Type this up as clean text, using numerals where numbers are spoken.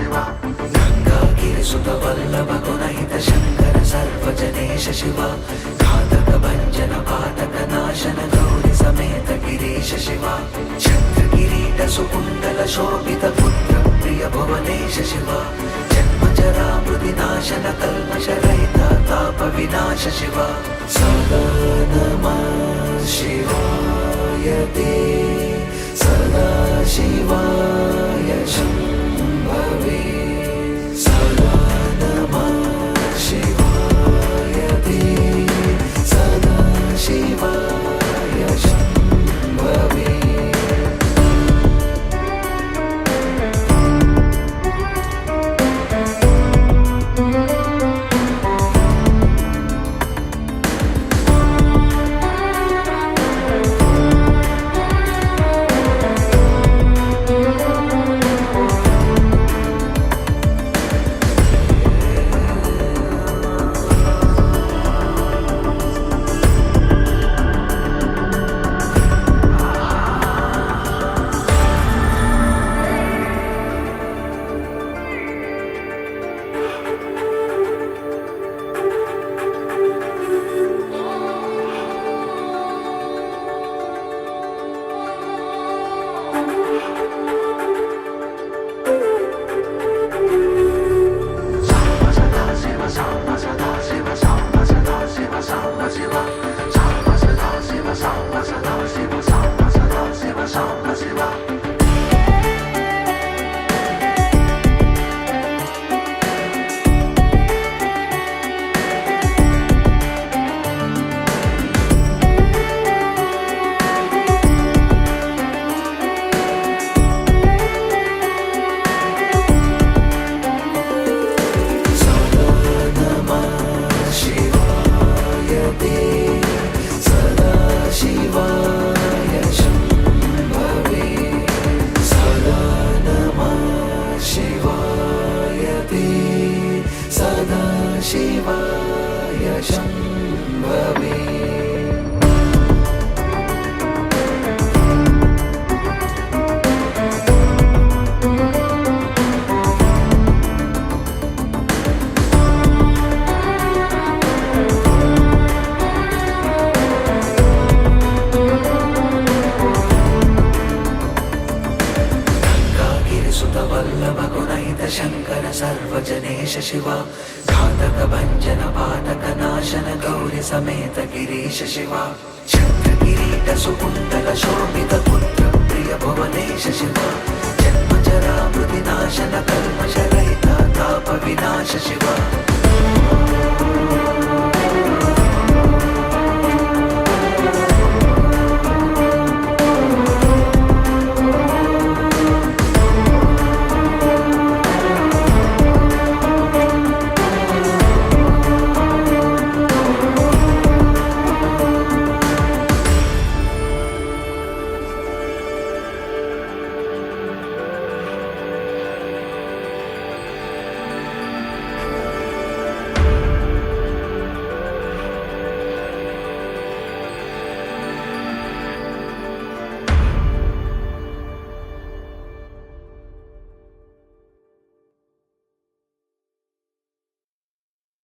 गङ्गागिरिसुत वल्लभ गुणहित शङ्कर सर्वजनेश शिव घातक भञ्जन पातक नाशन गौरि समेत गिरीश शिव चन्द्रकिरीट सुकुण्डल शोभित पुत्र प्रिय भुवनेश शिव जन्मजरा मृति नाशन कल्मष रहित ताप विनाश शिव सदा नमः शिवाय ते सदा शिवाय शम्भवे सदा नमः शिवाय ते सदा शिवाय शम्भवे शिवाय शम्भवे गङ्गागिरिसुत वल्लभ गुणहित शङ्कर सर्वजनेश शिव घातक भञ्जन पातक नाशन गौरि समेत गिरीश शिव चन्द्रकिरीट सुकुण्डल शोभित पुत्र प्रिय भुवनेश शिव